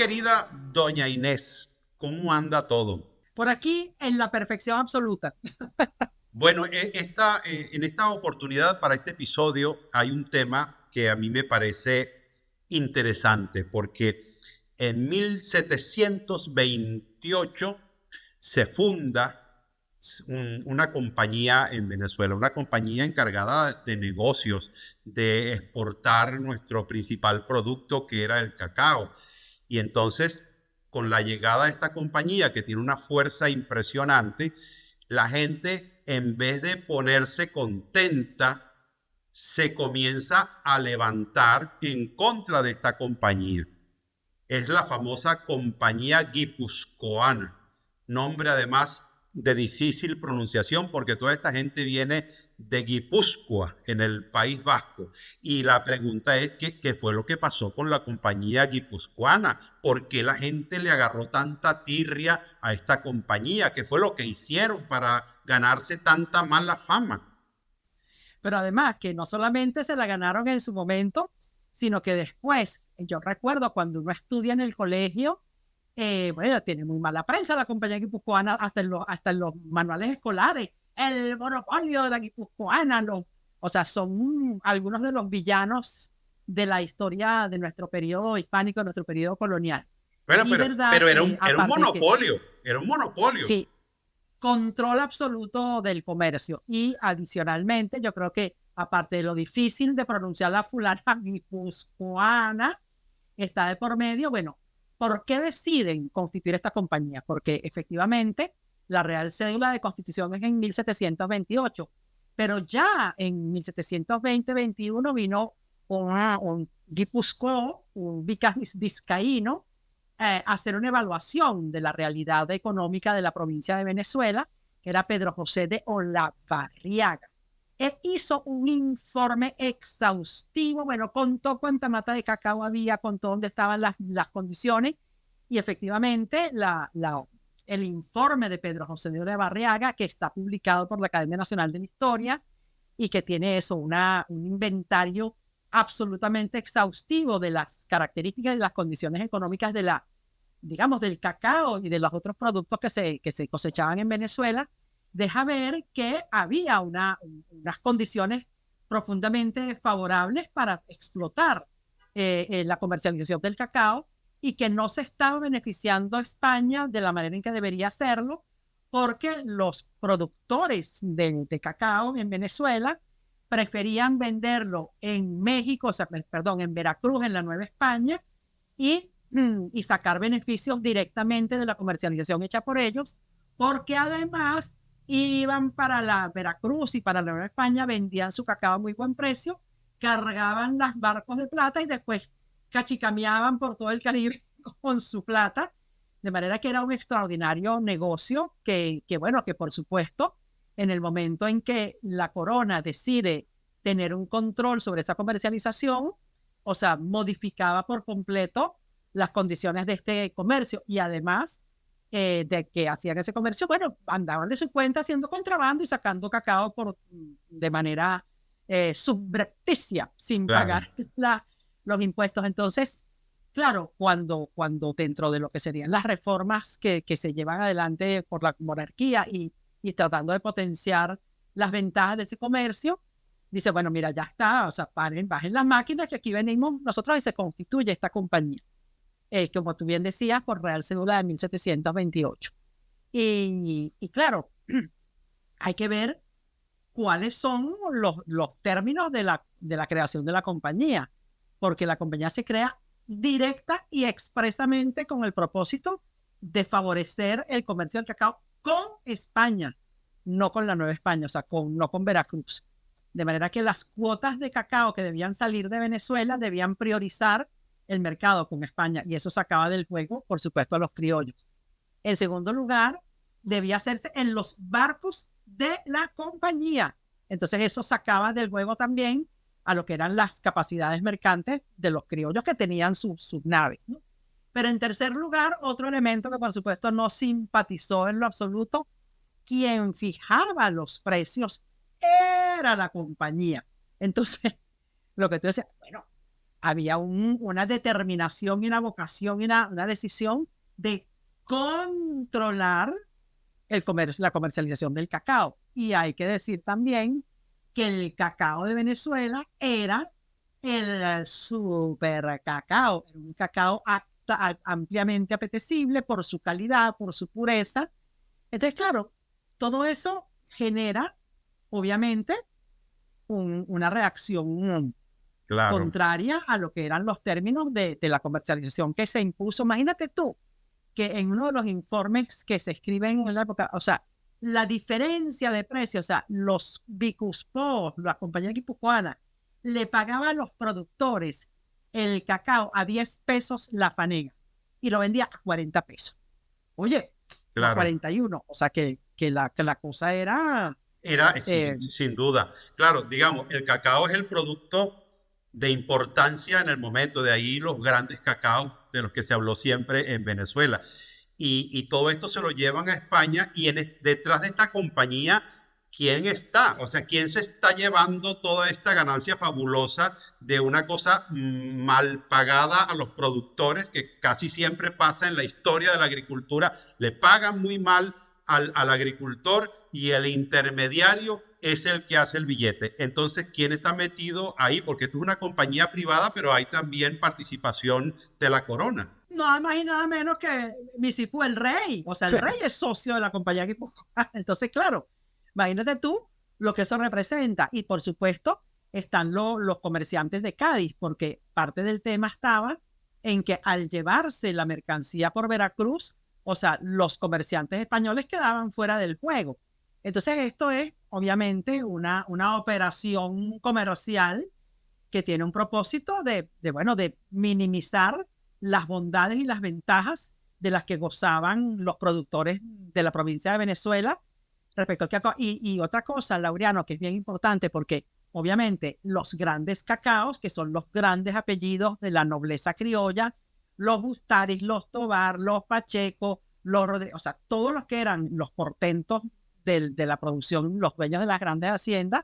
querida doña Inés, ¿cómo anda todo? Por aquí, en la perfección absoluta. Bueno, en esta oportunidad para este episodio hay un tema que a mí me parece interesante porque en 1728 se funda una compañía en Venezuela, una compañía encargada de negocios, de exportar nuestro principal producto que era el cacao. Y entonces, con la llegada de esta compañía que tiene una fuerza impresionante, la gente, en vez de ponerse contenta, se comienza a levantar en contra de esta compañía. Es la famosa compañía guipuzcoana, nombre además de difícil pronunciación porque toda esta gente viene de Guipúzcoa, en el País Vasco. Y la pregunta es, ¿qué fue lo que pasó con la compañía guipuzcoana? ¿Por qué la gente le agarró tanta tirria a esta compañía? ¿Qué fue lo que hicieron para ganarse tanta mala fama? Pero además que no solamente se la ganaron en su momento, sino que después, yo recuerdo cuando uno estudia en el colegio, bueno, tiene muy mala prensa la compañía guipuzcoana, hasta en los manuales escolares, el monopolio de la guipuzcoana, o sea, son algunos de los villanos de la historia de nuestro periodo hispánico, de nuestro periodo colonial. Bueno, Y verdad pero que era un aparte de que, monopolio, era un monopolio. sí, control absoluto del comercio. Y adicionalmente, yo creo que aparte de lo difícil de pronunciar la fulana guipuzcoana, está de por medio, bueno, ¿por qué deciden constituir esta compañía? Porque efectivamente la Real Cédula de Constitución es en 1728, pero ya en 1720-21 vino un guipuzcoano, un vizcaíno, hacer una evaluación de la realidad económica de la provincia de Venezuela, que era Pedro José de Olavarriaga. Él hizo un informe exhaustivo, bueno, contó cuánta mata de cacao había, contó dónde estaban las condiciones, y efectivamente el informe de Pedro José de Olavarriaga, que está publicado por la Academia Nacional de la Historia, y que tiene eso, un inventario absolutamente exhaustivo de las características y las condiciones económicas digamos, del cacao y de los otros productos que se cosechaban en Venezuela, deja ver que había unas condiciones profundamente favorables para explotar la comercialización del cacao y que no se estaba beneficiando a España de la manera en que debería hacerlo, porque los productores de cacao en Venezuela preferían venderlo en México, o sea, perdón, en Veracruz, en la Nueva España, y sacar beneficios directamente de la comercialización hecha por ellos, porque además iban para la Veracruz y para la Nueva España, vendían su cacao a muy buen precio, cargaban los barcos de plata y después cachicameaban por todo el Caribe con su plata, de manera que era un extraordinario negocio bueno, que por supuesto, en el momento en que la corona decide tener un control sobre esa comercialización, o sea, modificaba por completo las condiciones de este comercio y además de que hacían ese comercio, bueno, andaban de su cuenta haciendo contrabando y sacando cacao de manera subrepticia, sin Claro. pagar los impuestos. Entonces, claro, cuando dentro de lo que serían las reformas que se llevan adelante por la monarquía y tratando de potenciar las ventajas de ese comercio, dice, bueno, mira, ya está, o sea, bajen las máquinas que aquí venimos nosotros y se constituye esta compañía. Como tú bien decías, por Real Cédula de 1728. Y claro, hay que ver cuáles son los términos de la creación de la compañía, porque la compañía se crea directa y expresamente con el propósito de favorecer el comercio del cacao con España, no con la Nueva España, o sea, no con Veracruz. De manera que las cuotas de cacao que debían salir de Venezuela debían priorizar el mercado con España, y eso sacaba del juego, por supuesto, a los criollos. En segundo lugar, debía hacerse en los barcos de la compañía. Entonces eso sacaba del juego también a lo que eran las capacidades mercantes de los criollos que tenían sus naves, ¿no? Pero en tercer lugar, otro elemento que por supuesto no simpatizó en lo absoluto, quien fijaba los precios era la compañía. Entonces, lo que tú decías, bueno, había una determinación y una vocación y una decisión de controlar el comercio, la comercialización del cacao. Y hay que decir también que el cacao de Venezuela era el super cacao, era un cacao ampliamente apetecible por su calidad, por su pureza. Entonces, claro, todo eso genera, obviamente, una reacción contraria a lo que eran los términos de la comercialización que se impuso. Imagínate tú que en uno de los informes que se escriben en la época, o sea, la diferencia de precios, o sea, los Bicuspó, la compañía guipuzcoana, le pagaba a los productores el cacao a 10 pesos la fanega y lo vendía a 40 pesos. Oye, a 41, o sea que la cosa era... sin duda. Claro, digamos, el cacao es el producto de importancia en el momento, de ahí los grandes cacaos de los que se habló siempre en Venezuela. Y todo esto se lo llevan a España y detrás de esta compañía, ¿quién está? O sea, ¿quién se está llevando toda esta ganancia fabulosa de una cosa mal pagada a los productores, que casi siempre pasa en la historia de la agricultura? Le pagan muy mal al agricultor y el intermediario es el que hace el billete. Entonces, ¿quién está metido ahí? Porque esto es una compañía privada, pero hay también participación de la corona. Nada más y nada menos que Misifu, el rey. O sea, el rey es socio de la compañía guipuzcoana. Entonces, claro, imagínate tú lo que eso representa. Y por supuesto, están los comerciantes de Cádiz, porque parte del tema estaba en que al llevarse la mercancía por Veracruz, o sea, los comerciantes españoles quedaban fuera del juego. Entonces, esto es obviamente una operación comercial que tiene un propósito de minimizar las bondades y las ventajas de las que gozaban los productores de la provincia de Venezuela respecto al cacao. Y otra cosa, Laureano, que es bien importante, porque obviamente los grandes cacaos, que son los grandes apellidos de la nobleza criolla, los Gustaris, los Tobar, los Pacheco, los Rodríguez, o sea, todos los que eran los portentos de la producción, los dueños de las grandes haciendas,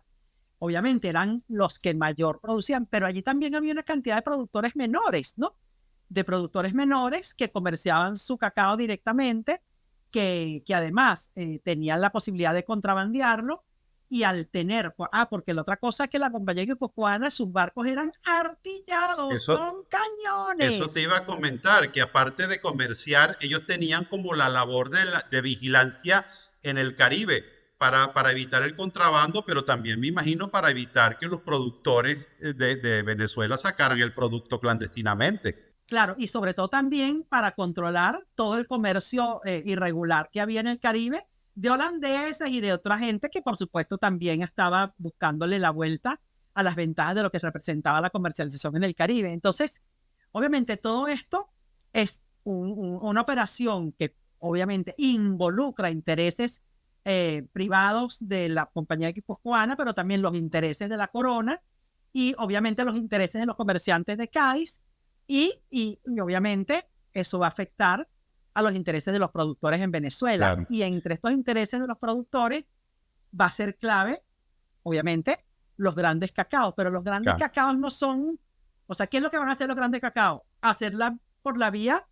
obviamente eran los que mayor producían, pero allí también había una cantidad de productores menores, ¿no? De productores menores que comerciaban su cacao directamente, que además tenían la posibilidad de contrabandearlo, y al tener, porque la otra cosa es que la compañía guipuzcoana, sus barcos eran artillados con cañones. Eso te iba a comentar, que aparte de comerciar, ellos tenían como la labor de vigilancia en el Caribe para evitar el contrabando, pero también me imagino para evitar que los productores de Venezuela sacaran el producto clandestinamente. Claro, y sobre todo también para controlar todo el comercio irregular que había en el Caribe, de holandeses y de otra gente que por supuesto también estaba buscándole la vuelta a las ventajas de lo que representaba la comercialización en el Caribe. Entonces, obviamente todo esto es una operación que obviamente involucra intereses privados de la compañía guipuzcoana, pero también los intereses de la corona y obviamente los intereses de los comerciantes de Cádiz y obviamente eso va a afectar a los intereses de los productores en Venezuela. Claro. Y entre estos intereses de los productores va a ser clave, obviamente, los grandes cacaos, pero los grandes cacaos no son, o sea, ¿qué es lo que van a hacer los grandes cacaos? Hacerla por la vía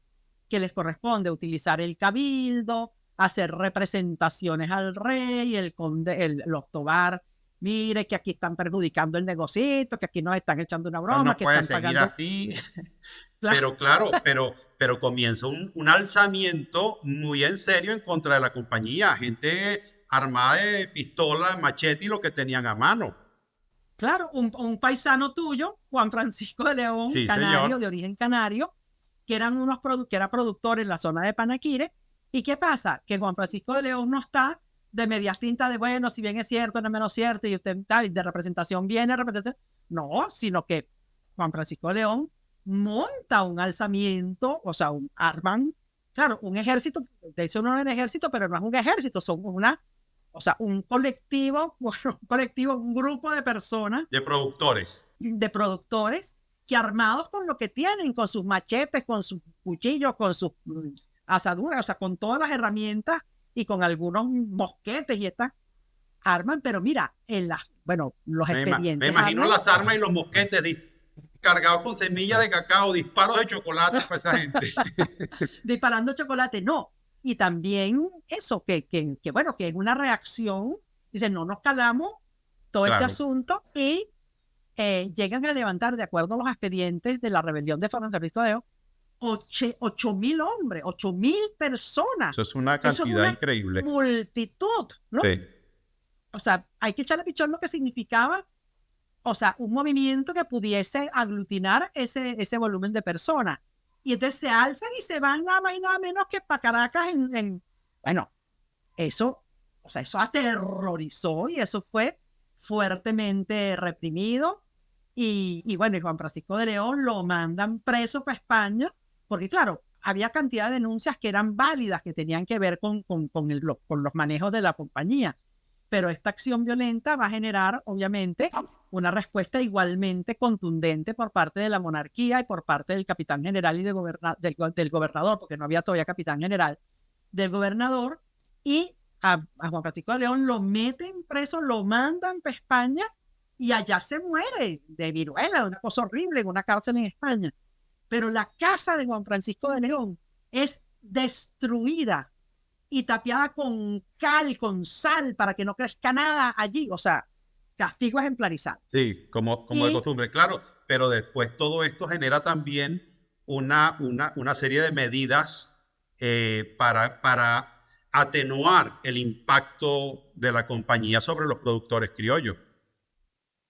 que les corresponde, utilizar el cabildo, hacer representaciones al rey, el conde, los Tobar, mire que aquí están perjudicando el negocito, que aquí nos están echando una broma, no que puede están seguir pagando así. Pero comienza un alzamiento muy en serio en contra de la compañía, gente armada de pistola, machete y lo que tenían a mano. Claro, un paisano tuyo, Juan Francisco de León, sí, canario, señor, de origen canario, que era productor en la zona de Panaquire. ¿Y qué pasa? Que Juan Francisco de León no está de medias tintas de, bueno, si bien es cierto, no es menos cierto, y usted de representación viene, no, sino que Juan Francisco de León monta un alzamiento, o sea, arman, claro, un ejército, de hecho no es un ejército, pero no es un ejército, son un colectivo, un grupo de personas. De productores. De productores que armados con lo que tienen, con sus machetes, con sus cuchillos, con sus asaduras, o sea, con todas las herramientas y con algunos mosquetes y estas arman, pero mira, los expedientes. Me imagino las armas y los mosquetes cargados con semillas de cacao, disparos de chocolate para esa gente. Disparando chocolate, no. Y también eso, bueno, que es una reacción, dice, no nos calamos todo este Claro, asunto y llegan a levantar, de acuerdo a los expedientes de la rebelión de Francisco de León, 8.000 hombres, 8.000 personas. eso es una Eso es cantidad una increíble. multitud, ¿no? Sí, O sea, hay que echarle pichón lo que significaba, o sea, un movimiento que pudiese aglutinar ese volumen de personas. Y entonces se alzan y se van nada más y nada menos que para Caracas bueno, eso, o sea, eso aterrorizó y eso fue fuertemente reprimido. Y bueno, y Juan Francisco de León lo mandan preso para España, porque claro, había cantidad de denuncias que eran válidas, que tenían que ver con los manejos de la compañía. Pero esta acción violenta va a generar, obviamente, una respuesta igualmente contundente por parte de la monarquía y por parte del capitán general y del gobernador, porque no había todavía capitán general, del gobernador, y a Juan Francisco de León lo meten preso, lo mandan para España y allá se muere de viruela, una cosa horrible en una cárcel en España. Pero la casa de Juan Francisco de León es destruida y tapiada con cal, con sal, para que no crezca nada allí. O sea, castigo ejemplarizado. sí, como de Y costumbre, claro, pero después todo esto genera también una serie de medidas para atenuar el impacto de la compañía sobre los productores criollos.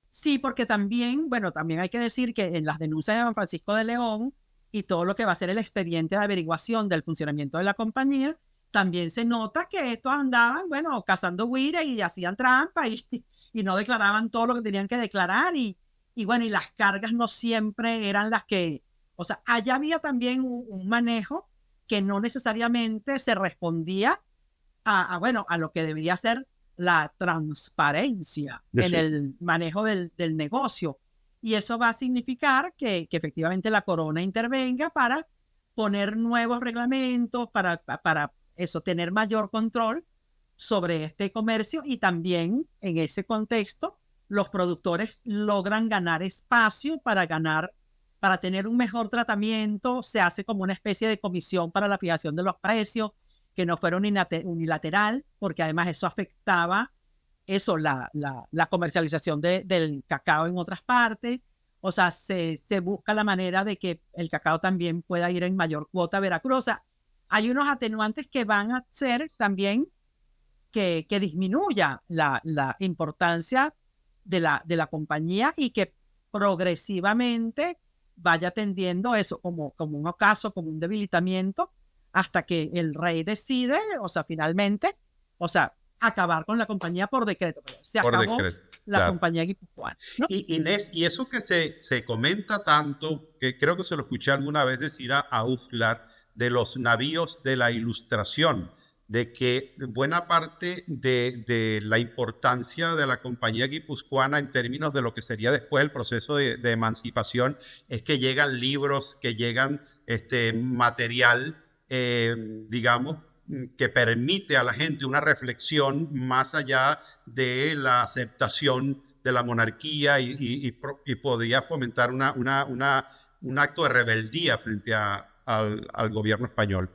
sí, porque también, bueno, también hay que decir que en las denuncias de Juan Francisco de León y todo lo que va a ser el expediente de averiguación del funcionamiento de la compañía, también se nota que estos andaban, bueno, cazando güires y hacían trampa y no declaraban todo lo que tenían que declarar y bueno, y las cargas no siempre eran las que, o sea, allá había también un manejo que no necesariamente se respondía bueno, a lo que debería ser la transparencia en Sí. el manejo del negocio. Y eso va a significar que efectivamente la corona intervenga para poner nuevos reglamentos, para eso, tener mayor control sobre este comercio y también en ese contexto los productores logran ganar espacio para tener un mejor tratamiento, se hace como una especie de comisión para la fijación de los precios, que no fuera unilateral, porque además eso afectaba la comercialización del cacao en otras partes. O sea, se busca la manera de que el cacao también pueda ir en mayor cuota a Veracruz. O sea, hay unos atenuantes que van a hacer también que disminuya la importancia de la compañía y que progresivamente vaya tendiendo eso como un ocaso, como un debilitamiento, hasta que el rey decide, o sea, finalmente, o sea, acabar con la compañía por decreto. Se Por acabó decreto, la claro. compañía guipuzcoana, ¿no? Y Inés, y eso que se comenta tanto, que creo que se lo escuché alguna vez decir a Uflar, de los navíos de la Ilustración, de que buena parte de la importancia de la compañía guipuzcoana en términos de lo que sería después el proceso de emancipación es que llegan libros, que llegan material, digamos, que permite a la gente una reflexión más allá de la aceptación de la monarquía y podía fomentar un acto de rebeldía frente al gobierno español.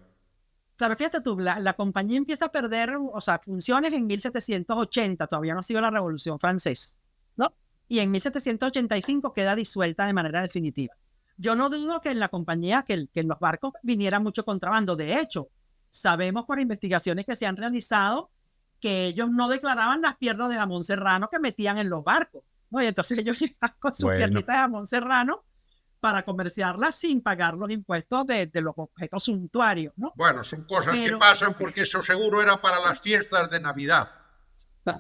Claro, fíjate tú, la compañía empieza a perder, o sea, funciones en 1780, todavía no ha sido la Revolución Francesa, ¿no? Y en 1785 queda disuelta de manera definitiva. Yo no dudo que en la compañía, que en los barcos viniera mucho contrabando. De hecho, sabemos por investigaciones que se han realizado que ellos no declaraban las piernas de jamón serrano que metían en los barcos, ¿no? Y entonces ellos llegaban con sus Bueno, piernitas de jamón serrano para comerciarlas sin pagar los impuestos de los objetos suntuarios, ¿no? bueno, son cosas que Pero, pasan porque eso seguro era para las fiestas de Navidad.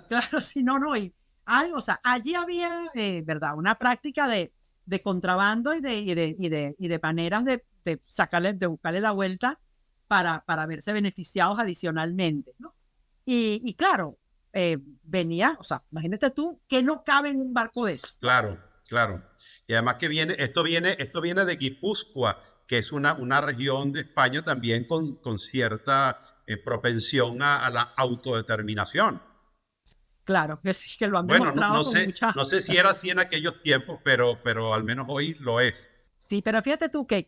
claro, si no, no, y algo, o sea, allí había, ¿verdad? Una práctica de contrabando y de maneras de sacarle, de buscarle la vuelta para verse beneficiados adicionalmente, ¿no? Y claro, venía, o sea, imagínate tú que no cabe en un barco de eso. Claro, claro. Y además que esto viene de Guipúzcoa, que es una región de España también con cierta propensión a la autodeterminación. Claro, que sí, que lo han Bueno, demostrado con muchas. no sé si era así en aquellos tiempos, pero al menos hoy lo es. Sí, pero fíjate tú que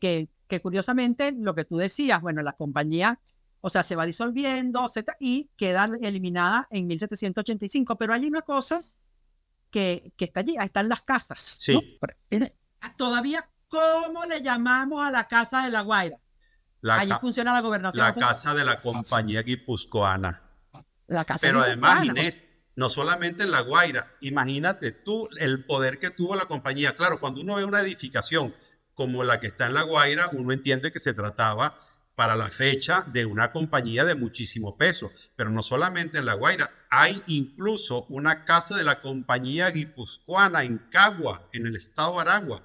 curiosamente lo que tú decías, bueno, la compañía, o sea, se va disolviendo, y queda eliminada en 1785, pero hay una cosa que está allí, ahí están las casas, ¿no? Sí, Todavía, ¿cómo le llamamos a la casa de La Guaira? la, Allí ca- funciona la gobernación, la casa de la compañía guipuzcoana. la casa Pero además, guipuzcoana. Inés, no solamente en La Guaira, imagínate tú el poder que tuvo la compañía. Claro, cuando uno ve una edificación como la que está en La Guaira, uno entiende que se trataba para la fecha de una compañía de muchísimo peso, pero no solamente en La Guaira, hay incluso una casa de la compañía guipuzcoana en Cagua, en el estado de Aragua.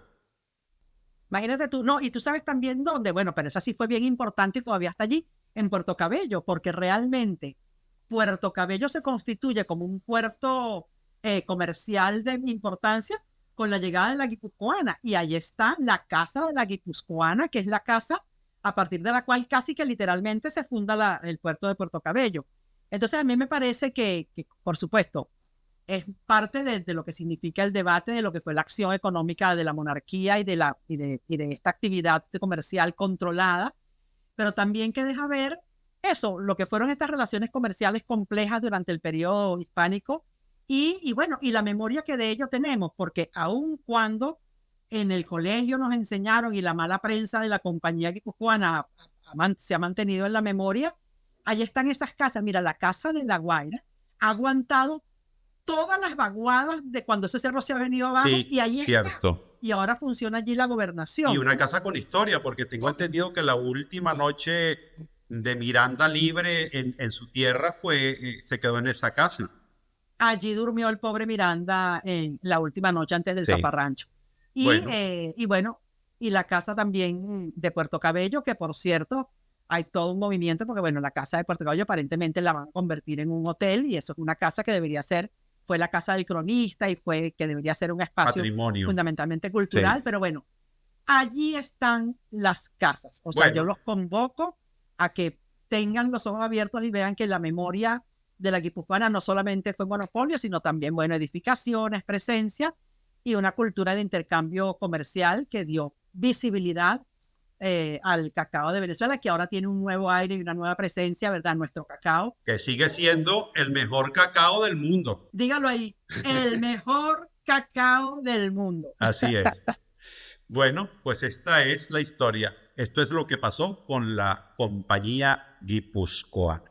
Imagínate tú, no, y tú sabes también dónde, bueno, pero esa sí fue bien importante y todavía está allí, en Puerto Cabello, porque realmente Puerto Cabello se constituye como un puerto comercial de importancia con la llegada de la guipuzcoana, y ahí está la casa de la guipuzcoana, que es la casa a partir de la cual casi que literalmente se funda el puerto de Puerto Cabello. Entonces a mí me parece que por supuesto, es parte de lo que significa el debate de lo que fue la acción económica de la monarquía y de esta actividad comercial controlada, pero también que deja ver eso, lo que fueron estas relaciones comerciales complejas durante el periodo hispánico y bueno, y la memoria que de ello tenemos, porque aun cuando en el colegio nos enseñaron y la mala prensa de la compañía guipuzcoana se ha mantenido en la memoria, ahí están esas casas. Mira, la casa de La Guaira ha aguantado todas las vaguadas de cuando ese cerro se ha venido abajo y Sí, ahí está. cierto. Y ahora funciona allí la Y gobernación. una casa con historia, porque tengo entendido que la última noche de Miranda libre en su tierra se quedó en esa casa. Allí durmió el pobre Miranda en la última noche antes del Sí. zafarrancho. Bueno, Y bueno, y la casa también de Puerto Cabello, que por cierto, hay todo un movimiento, porque bueno, la casa de Puerto Cabello aparentemente la van a convertir en un hotel, y eso es una casa que debería ser, fue la casa del cronista y fue que debería ser un espacio patrimonio. fundamentalmente cultural, Sí. pero bueno, allí están las casas. O sea, yo Bueno, los convoco a que tengan los ojos abiertos y vean que la memoria de la guipuzcoana no solamente fue monopolio, sino también, bueno, edificaciones, presencia y una cultura de intercambio comercial que dio visibilidad al cacao de Venezuela, que ahora tiene un nuevo aire y una nueva presencia, ¿verdad? Nuestro cacao. que sigue siendo el mejor cacao del mundo. Dígalo ahí, el mejor cacao del mundo. Así es. Bueno, pues esta es la historia. Esto es lo que pasó con la compañía guipuzcoana.